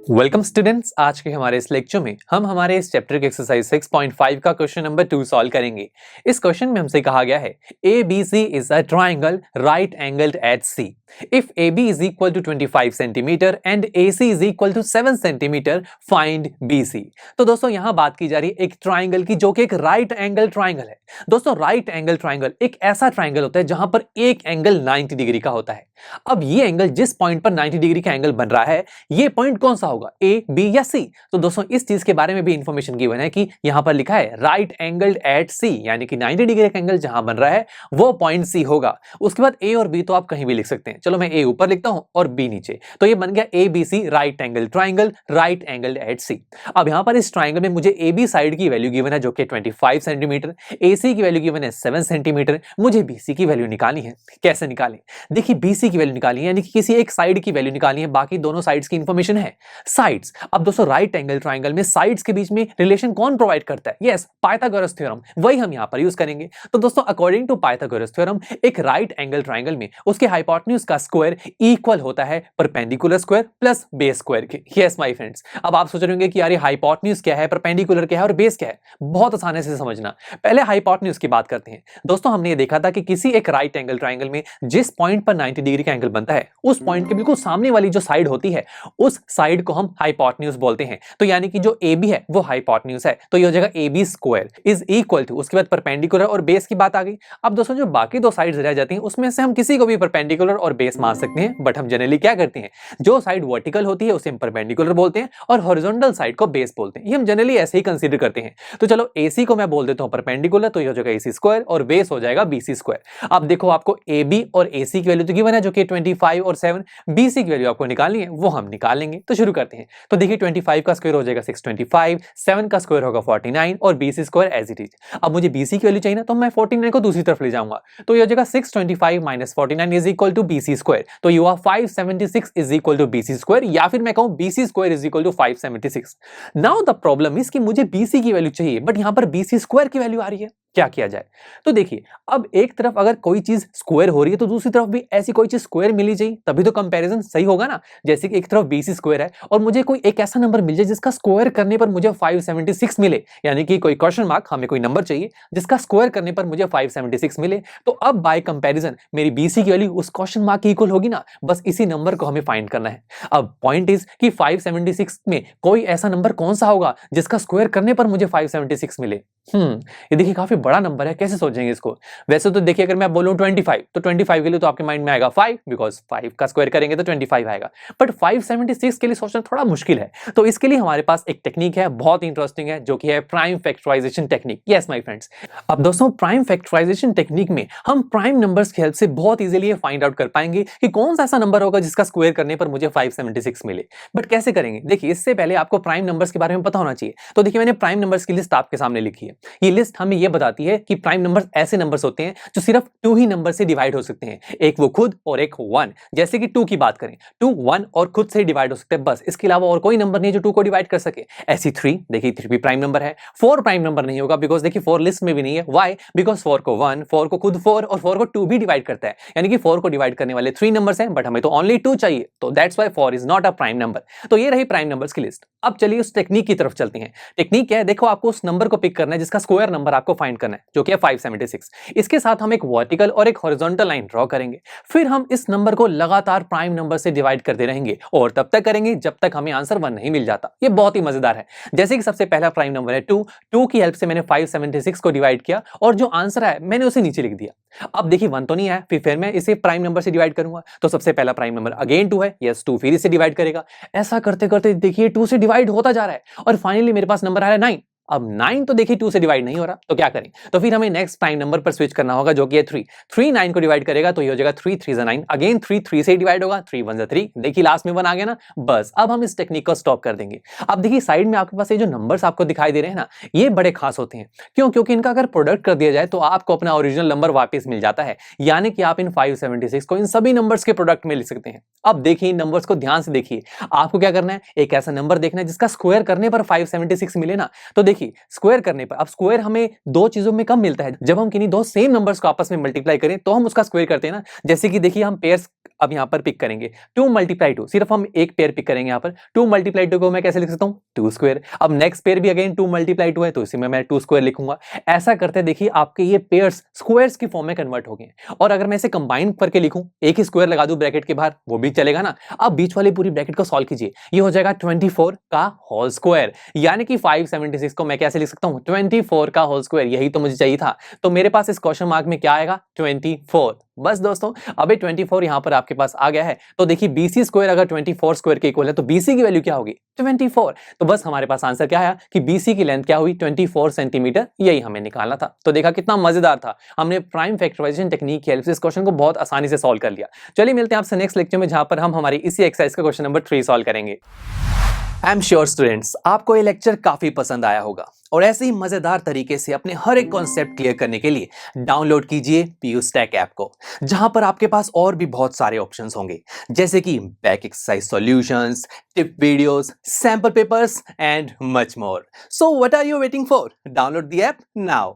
Welcome students, आज के हमारे इस लेक्चर में हम हमारे इस चैप्टर के एक्सरसाइज 6.5 का क्वेश्चन नंबर 2 सॉल्व करेंगे। इस क्वेश्चन में हमसे कहा गया है ABC is a triangle right angled eight C। If AB is equal to 25 cm and AC is equal to 7 cm, find BC। तो दोस्तों यहाँ बात की जा रही है एक ट्राइंगल की जो कि एक राइट एंगल ट्राइंगल है। दोस्तों राइट एंगल ट्राइंगल एक ऐसा ट्राइंगल होता है जहां पर एक एंगल 90 डिग्री का होता है। अब ये एंगल जिस पॉइंट पर 90 डिग्री का एंगल बन रहा है, ये पॉइंट कौन सा होगा, ए, बी या सी। तो दोस्तों इस चीज के बारे में भी इंफॉर्मेशन गिवन है कि यहां पर लिखा है राइट एंगल्ड एट सी, यानी कि 90 डिग्री का एंगल जहां बन रहा है वो पॉइंट सी होगा। उसके बाद ए और बी तो आप कहीं भी लिख सकते हैं। चलो मैं ए ऊपर लिखता हूं और बी नीचे, तो ये बन गया A B C right angle triangle right angled at C. अब यहां पर इस ट्राइंगल में मुझे ए बी साइड की वैल्यू गिवन है जो कि 25 सेंटीमीटर, ए सी की वैल्यू गिवन है 7 सेंटीमीटर। मुझे बी सी की वैल्यू निकालनी है। कैसे निकालें? देखिए बी सी की वैल्यू निकालनी है, यानी कि किसी एक साइड की वैल्यू निकालनी है, बाकी दोनों साइड्स की इंफॉर्मेशन है। साइड्स, अब दोस्तों राइट एंगल ट्राइंगल में साइड्स के बीच में रिलेशन कौन प्रोवाइड करता है? यस, पाइथागोरस थ्योरम, वही हम यहां पर यूज करेंगे। तो दोस्तों अकॉर्डिंग टू पाइथागोरस थ्योरम एक राइट एंगल ट्राइंगल में उसके हाइपोटेन्यूज का स्क्वायर इक्वल होता है perpendicular square plus base square के। यस माय फ्रेंड्स, अब आप सोच रहे होंगे कि यार ये हाइपोटेन्यूज क्या है, परपेंडिकुलर क्या है और बेस क्या है। बहुत आसानी से समझना। पहले हाइपोटेन्यूज की बात करते हैं। दोस्तों हमने ये देखा था कि किसी एक राइट एंगल ट्राइंगल में जिस पॉइंट पर 90 डिग्री का एंगल बनता है, उस पॉइंट के बिल्कुल सामने वाली जो साइड होती है उस साइड को हम हाइपोटेन्यूज बोलते हैं। तो यानी कि जो AB है वो हाइपोटेन्यूज है, तो ये हो जाएगा AB square is equal to, उसके बाद परपेंडिकुलर और बेस की बात आ गई। अब दोस्तों जो बाकी दो साइड्स रह जाती हैं उसमें से हम किसी को भी परपेंडिकुलर और बेस मान सकते हैं, बट हम जनरली क्या करते हैं, जो साइड वर्टिकल होती है उसे हम परपेंडिकुलर बोलते हैं और हॉरिजॉन्टल साइड को बेस बोलते हैं। ये हम जनरली ऐसे ही कंसीडर करते हैं। तो चलो AC को मैं बोल देता हूं परपेंडिकुलर, तो ये हो जाएगा AC स्क्वायर और बेस हो जाएगा BC स्क्वायर। अब देखो आपको AB और AC की वैल्यू तो गिवन है जो कि 25 और 7, BC की वैल्यू आपको निकालनी है, वो हम निकाल लेंगे। तो शुरू करते हैं। तो देखिए 25 का स्क्वायर हो जाएगा 625, 7 का स्क्वायर होगा 49 और BC square as it is. अब मुझे BC की वैल्यू चाहिए ना, तो मैं 49 को दूसरी तरफ ले जाऊंगा, तो ये हो जाएगा 625 minus 49 is equal to BC square. तो ये हुआ 576 is equal to BC square, या फिर मैं कहूं BC square is equal to 576। Now the problem is कि मुझे BC की वैल्यू चाहिए, बट यहां पर BC स्क्वायर की वैल्यू आ रही है। क्या किया जाए? तो देखिए अब एक तरफ अगर कोई चीज स्क्वायर हो रही है तो दूसरी तरफ भी ऐसी कोई चीज स्क्वायर मिलनी चाहिए, तभी तो कंपैरिजन सही होगा ना। जैसे कि एक तरफ BC स्क्वायर है और मुझे कोई एक ऐसा नंबर मिल जाए जिसका स्क्वायर करने पर मुझे 576 मिले, यानी कि कोई क्वेश्चन मार्क, हमें कोई नंबर चाहिए जिसका स्क्वायर करने पर मुझे 576 मिले। तो अब बाय कंपैरिजन मेरी BC की वैल्यू उस क्वेश्चन मार्क की इक्वल होगी ना, बस इसी नंबर को हमें फाइंड करना है। अब पॉइंट इज कि 576 में कोई ऐसा नंबर कौन सा होगा जिसका स्क्वायर करने पर मुझे 576 मिले। ये देखिए काफी बड़ा नंबर है, कैसे सोचेंगे इसको? वैसे तो देखिए अगर मैं बोलूं 25, तो 25 के लिए तो आपके माइंड में आएगा 5, बिकॉज 5 का स्क्वायर करेंगे तो 25 आएगा। बट 576 के लिए सोचना थोड़ा मुश्किल है, तो इसके लिए हमारे पास एक टेक्निक है, बहुत इंटरेस्टिंग है, जो कि है prime factorisation technique. Yes my friends, अब दोस्तों प्राइम फैक्टराइजेशन टेक्निक में हम प्राइम नंबर्स की हेल्प से बहुत इजीली फाइंड आउट कर पाएंगे कि कौन सा ऐसा नंबर होगा जिसका स्क्वायर करने पर मुझे 576 मिले। बट कैसे करेंगे? देखिए इससे पहले आपको प्राइम नंबर्स के बारे में पता होना चाहिए। तो देखिए मैंने प्राइम नंबर्स की लिस्ट आपके सामने लिखी है। ये लिस्ट हमें यह बताती है कि प्राइम नंबर्स ऐसे नंबर्स होते हैं जो सिर्फ 2 ही नंबर से डिवाइड हो सकते हैं, एक वो खुद और एक 1। जैसे कि 2 की बात करें, 2 1 और खुद से डिवाइड हो सकते हैं, बस इसके अलावा और कोई नंबर नहीं है जो 2 को डिवाइड कर सके। ऐसी 3, देखिए 3 भी प्राइम नंबर है। 4 प्राइम नंबर नहीं होगा, बिकॉज देखिए 4 लिस्ट में भी नहीं है। व्हाई? बिकॉज 4 को 1, 4 को खुद 4 और 4 को 2 भी डिवाइड करता है, यानी कि 4 को डिवाइड करने वाले 3 नंबर्स हैं, बट हमें तो ओनली 2 चाहिए, तो that's why 4 is not a prime number. तो ये रही प्राइम नंबर्स की लिस्ट। अब चलिए उस टेक्निक की तरफ चलते हैं। टेक्निक क्या है? देखो आपको उस नंबर को पिक करना है जिसका स्क्वायर नंबर आपको फाइंड करना है, जो कि है 576। इसके साथ हम एक वर्टिकल और एक हॉरिजॉन्टल लाइन ड्रॉ करेंगे, फिर हम इस नंबर को लगातार प्राइम नंबर से डिवाइड करते रहेंगे और तब तक करेंगे जब तक हमें आंसर 1 नहीं मिल जाता। ये बहुत ही मजेदार है। जैसे कि सबसे पहला प्राइम नंबर है 2, 2 की हेल्प से मैंने 576 को डिवाइड किया और जो आंसर है मैंने उसे नीचे लिख दिया। अब देखिए 1 तो नहीं आया, फिर मैं इसे प्राइम नंबर से डिवाइड करूंगा, तो सबसे पहला प्राइम नंबर अगेन 2 है। यस 2 फिर इसे डिवाइड करेगा। ऐसा करते करते देखिए 2 से डिवाइड होता जा रहा है और फाइनली मेरे पास नंबर आ रहा है 9। अब 9 तो देखिए 2 से डिवाइड नहीं हो रहा, तो क्या करें? तो फिर हमें नेक्स्ट प्राइम नंबर पर स्विच करना होगा, जो कि है 3। 3 9 को डिवाइड करेगा, तो ये हो जाएगा 3 3 9। अगेन 3 3 से डिवाइड होगा, 3 1 3। देखिए लास्ट में 1 आ गया ना, बस अब हम इस टेक्निक को स्टॉप कर देंगे। अब देखिए साइड में आपके पास ये जो नंबर्स आपको दिखाई दे रहे हैं ना, ये बड़े खास होते हैं। क्यों? क्योंकि इनका अगर प्रोडक्ट कर दिया जाए तो आपको अपना ओरिजिनल नंबर वापस मिल जाता है, यानी कि आप इन 576 को इन सभी नंबर्स के प्रोडक्ट में लिख सकते हैं। अब देखिए इन नंबर्स को ध्यान से देखिए। आपको क्या करना है? एक ऐसा नंबर देखना है जिसका स्क्वायर करने पर 576 मिले ना। तो देखिए स्क्वायर करने पर, अब स्क्वायर हमें दो चीजों में कब मिलता है? जब हम किन्हीं दो सेम नंबर्स को आपस में मल्टीप्लाई करें तो हम उसका स्क्वायर करते हैं ना। जैसे कि देखिए हम पेयर्स अब यहाँ पर पिक करेंगे 2 मल्टीप्लाई 2, सिर्फ हम एक पेयर पिक करेंगे यहाँ पर। 2 मल्टीप्लाई 2 को मैं कैसे लिख सकता हूँ 2 स्क्वायर। अब नेक्स्ट पेयर भी अगेन 2 मल्टीप्लाई 2 है तो इसी में मैं 2 स्क्वायर लिखूंगा। ऐसा करते देखिए आपके ये पेयर्स स्क्वायर्स की फॉर्म में कन्वर्ट हो गए। और अगर मैं इसे कंबाइन करके लिखूं, एक ही स्क्वायर लगा दूं ब्रैकेट के बाहर, वो भी चलेगा ना। अब बीच वाली पूरी ब्रैकेट को सॉल्व कीजिए, ये हो जाएगा 24 का होल स्क्वायर, यानी कि 576 को मैं कैसे लिख सकता हूं 24 का होल स्क्वायर। यही तो मुझे चाहिए था। तो मेरे पास इस क्वेश्चन मार्क में क्या आएगा 24। बस दोस्तों, अबे 24 यहां पर आपके पास आ गया है। तो देखिए BC स्क्वायर अगर 24 स्क्वायर के इक्वल है तो BC की वैल्यू क्या होगी 24। तो बस हमारे पास आंसर क्या आया कि BC की लेंथ क्या हुई 24 सेंटीमीटर, यही हमें निकालना था। तो देखा कितना मजेदार था, हमने प्राइम फैक्टराइजेशन टेक्निक की हेल्प से इस क्वेश्चन को बहुत आसानी से सॉल्व कर लिया। चलिए मिलते हैं आपसे नेक्स्ट लेक्चर में, जहां पर हम हमारी इसी एक्सरसाइज का क्वेश्चन नंबर 3 सॉल्व करेंगे। आई एम श्योर स्टूडेंट्स, आपको ये लेक्चर काफी पसंद आया होगा और ऐसे ही मजेदार तरीके से अपने हर एक कॉन्सेप्ट क्लियर करने के लिए डाउनलोड कीजिए PUStack ऐप को, जहां पर आपके पास और भी बहुत सारे ऑप्शंस होंगे, जैसे कि back exercise solutions, tip videos, sample papers and much more. So what are you waiting for? Download the app now.